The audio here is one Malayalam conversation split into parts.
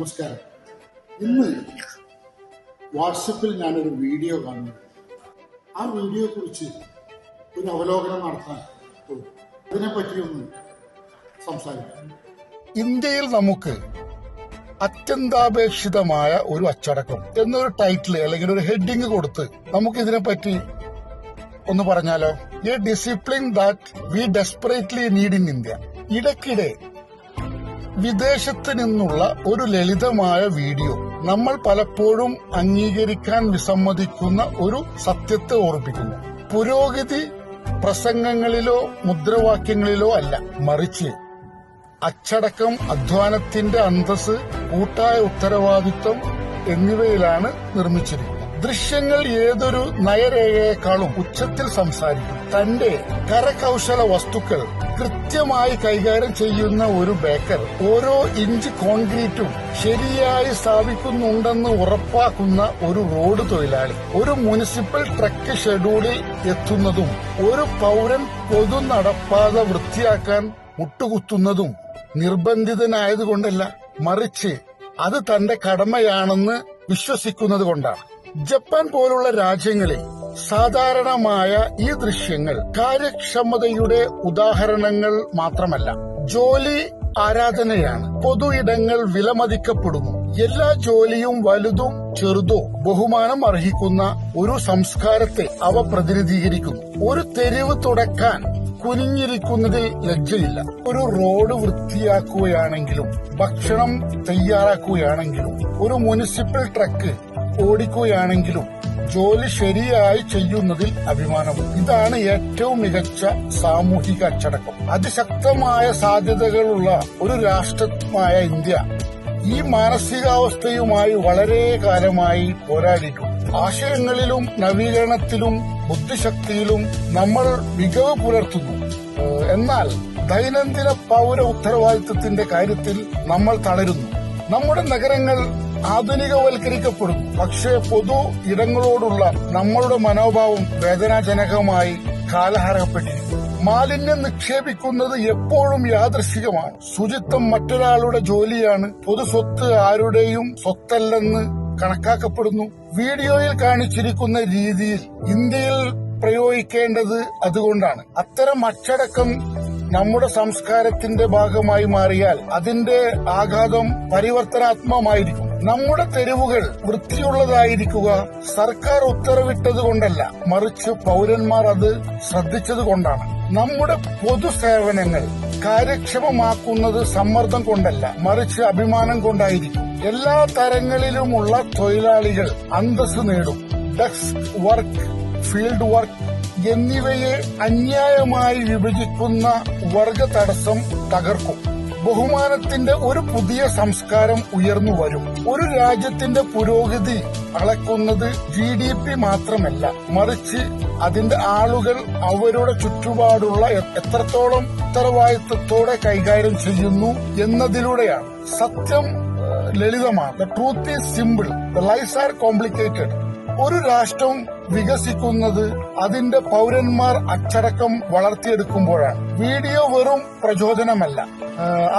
നമസ്കാരം. ഇന്ന് വാട്സപ്പിൽ ഞാനൊരു വീഡിയോ കാണുന്നു. ആ വീഡിയോയെ കുറിച്ച് ഒരു അവലോകനം നടത്താൻ അതിനെപ്പറ്റിയൊന്ന് സംസാരിക്കാം. ഇന്ത്യയിൽ നമുക്ക് അത്യന്താപേക്ഷിതമായ ഒരു അച്ചടക്കം എന്നൊരു ടൈറ്റിൽ അല്ലെങ്കിൽ ഒരു ഹെഡിങ് കൊടുത്ത് നമുക്ക് ഇതിനെപ്പറ്റി ഒന്ന് പറഞ്ഞാലോ? A discipline that we desperately need in India. ഇടയ്ക്കിടെ വിദേശത്ത് നിന്നുള്ള ഒരു ലളിതമായ വീഡിയോ നമ്മൾ പലപ്പോഴും അംഗീകരിക്കാൻ വിസമ്മതിക്കുന്ന ഒരു സത്യത്തെ ഓർപ്പിക്കുന്നു. പുരോഗതി പ്രസംഗങ്ങളിലോ മുദ്രാവാക്യങ്ങളിലോ അല്ല, മറിച്ച് അച്ചടക്കം, അധ്വാനത്തിന്റെ അന്തസ്, കൂട്ടായ ഉത്തരവാദിത്വം എന്നിവയിലാണ് നിർമ്മിച്ചിരിക്കുന്നത്. ദൃശ്യങ്ങൾ ഏതൊരു നയരേഖയെക്കാളും ഉച്ചത്തിൽ സംസാരിക്കും. തന്റെ കരകൗശല വസ്തുക്കൾ കൃത്യമായി കൈകാര്യം ചെയ്യുന്ന ഒരു ബേക്കർ ഓരോ ഇഞ്ച് കോൺക്രീറ്റും ശരിയായി സ്ഥാപിക്കുന്നുണ്ടെന്ന് ഉറപ്പാക്കുന്ന ഒരു റോഡ് തൊഴിലാളി, ഒരു മുനിസിപ്പൽ ട്രക്ക് ഷെഡ്യൂളിൽ എത്തുന്നതും ഒരു പൗരൻ പൊതു നടപ്പാത വൃത്തിയാക്കാൻ മുട്ടുകുത്തുന്നതും നിർബന്ധിതനായതുകൊണ്ടല്ല, മറിച്ച് അത് തന്റെ കടമയാണെന്ന് വിശ്വസിക്കുന്നത് കൊണ്ടാണ്. ജപ്പാൻ പോലുള്ള രാജ്യങ്ങളിൽ സാധാരണമായ ഈ ദൃശ്യങ്ങൾ കാര്യക്ഷമതയുടെ ഉദാഹരണങ്ങൾ മാത്രമല്ല, ജോലി ആരാധനയാണ്. പൊതു ഇടങ്ങൾ വിലമതിക്കപ്പെടുന്നു. എല്ലാ ജോലിയും വലുതും ചെറുതോ ബഹുമാനം അർഹിക്കുന്ന ഒരു സംസ്കാരത്തെ അവ പ്രതിനിധീകരിക്കുന്നു. ഒരു തെരുവ് തുടക്കാൻ കുനിഞ്ഞിരിക്കുന്നതിൽ ലജ്ജയില്ല. ഒരു റോഡ് വൃത്തിയാക്കുകയാണെങ്കിലും ഭക്ഷണം തയ്യാറാക്കുകയാണെങ്കിലും ഒരു മുനിസിപ്പൽ ട്രക്ക് ഓടിക്കുകയാണെങ്കിലും ജോലി ശരിയായി ചെയ്യുന്നതിൽ അഭിമാനമുണ്ട്. ഇതാണ് ഏറ്റവും മികച്ച സാമൂഹിക അച്ചടക്കം. അതിശക്തമായ സാധ്യതകളുള്ള ഒരു രാഷ്ട്രമായ ഇന്ത്യ ഈ മാനസികാവസ്ഥയുമായി വളരെ കാലമായി പോരാടിയിട്ടുണ്ട്. ആശയങ്ങളിലും നവീകരണത്തിലും ബുദ്ധിശക്തിയിലും നമ്മൾ മികവ് പുലർത്തുന്നു. എന്നാൽ ദൈനംദിന പൗര ഉത്തരവാദിത്വത്തിന്റെ കാര്യത്തിൽ നമ്മൾ തളരുന്നു. നമ്മുടെ നഗരങ്ങൾ ആധുനികവൽക്കരിക്കപ്പെടുന്നു, പക്ഷേ പൊതു ഇടങ്ങളോടുള്ള നമ്മളുടെ മനോഭാവം വേദനാജനകമായി കാലഹരണപ്പെട്ടിരിക്കുന്നു. മാലിന്യം നിക്ഷേപിക്കുന്നത് എപ്പോഴും യാദൃശ്ചികമാണ്. ശുചിത്വം മറ്റൊരാളുടെ ജോലിയാണ്. പൊതു സ്വത്ത് ആരുടെയും സ്വത്തല്ലെന്ന് കണക്കാക്കപ്പെടുന്നു. വീഡിയോയിൽ കാണിച്ചിരിക്കുന്ന രീതിയിൽ ഇന്ത്യയിൽ പ്രയോഗിക്കേണ്ടത് അതുകൊണ്ടാണ്. അത്തരം അച്ചടക്കം നമ്മുടെ സംസ്കാരത്തിന്റെ ഭാഗമായി മാറിയാൽ അതിന്റെ ആഘാതം പരിവർത്തനാത്മകമായിരിക്കും. നമ്മുടെ തെരുവുകൾ വൃത്തിയുള്ളതായിരിക്കുക സർക്കാർ ഉത്തരവിട്ടതുകൊണ്ടല്ല, മറിച്ച് പൗരന്മാർ അത് ശ്രദ്ധിച്ചതുകൊണ്ടാണ്. നമ്മുടെ പൊതുസേവനങ്ങൾ കാര്യക്ഷമമാക്കുന്നത് സമ്മർദ്ദം കൊണ്ടല്ല, മറിച്ച് അഭിമാനം കൊണ്ടായിരിക്കും. എല്ലാ തരങ്ങളിലുമുള്ള തൊഴിലാളികൾ അന്തസ്സ് നേടും. ഡെസ്ക് വർക്ക്, ഫീൽഡ് വർക്ക് എന്നിവയെ അന്യായമായി വിഭജിക്കുന്ന വർഗ തടസ്സം തകർക്കും. ബഹുമാനത്തിന്റെ ഒരു പുതിയ സംസ്കാരം ഉയർന്നു വരും. ഒരു രാജ്യത്തിന്റെ പുരോഗതി അളക്കുന്നത് GDP മാത്രമല്ല, മറിച്ച് അതിന്റെ ആളുകൾ അവരുടെ ചുറ്റുപാടുള്ള എത്രത്തോളം ഉത്തരവാദിത്വത്തോടെ കൈകാര്യം ചെയ്യുന്നു എന്നതിലൂടെയാണ്. സത്യം ലളിതമാണ്. The truth is simple, the lies are complicated. ഒരു രാഷ്ട്രം വികസിക്കുന്നത് അതിന്റെ പൗരന്മാർ അച്ചടക്കം വളർത്തിയെടുക്കുമ്പോഴാണ്. വീഡിയോ വെറും പ്രചോദനമല്ല,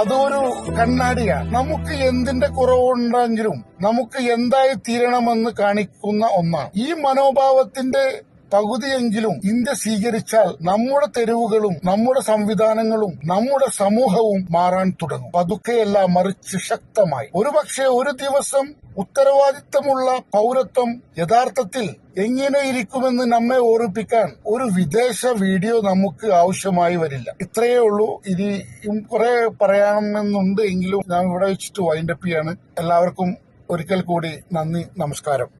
അതൊരു കണ്ണാടിയാണ്. നമുക്ക് എന്തിന്റെ കുറവുണ്ടെങ്കിലും നമുക്ക് എന്തായി തീരണമെന്ന് കാണിക്കുന്ന ഒന്നാണ്. ഈ മനോഭാവത്തിന്റെ പകുതിയെങ്കിലും ഇന്ത്യ സ്വീകരിച്ചാൽ നമ്മുടെ തെരുവുകളും നമ്മുടെ സംവിധാനങ്ങളും നമ്മുടെ സമൂഹവും മാറാൻ തുടങ്ങും. പതുക്കെയല്ല, മറിച്ച് ശക്തമായി. ഒരുപക്ഷെ ഒരു ദിവസം ഉത്തരവാദിത്തമുള്ള പൗരത്വം യഥാർത്ഥത്തിൽ എങ്ങനെയിരിക്കുമെന്ന് നമ്മെ ഓർമ്മിപ്പിക്കാൻ ഒരു വിദേശ വീഡിയോ നമുക്ക് ആവശ്യമായി വരില്ല. ഇത്രയേ ഉള്ളൂ. ഇനിയും കുറെ പറയാമെന്നുണ്ട്, എങ്കിലും ഞാൻ ഇവിടെ വെച്ചിട്ട് വൈൻഡപ്പ് ചെയ്യാണ്. എല്ലാവർക്കും ഒരിക്കൽ കൂടി നന്ദി, നമസ്കാരം.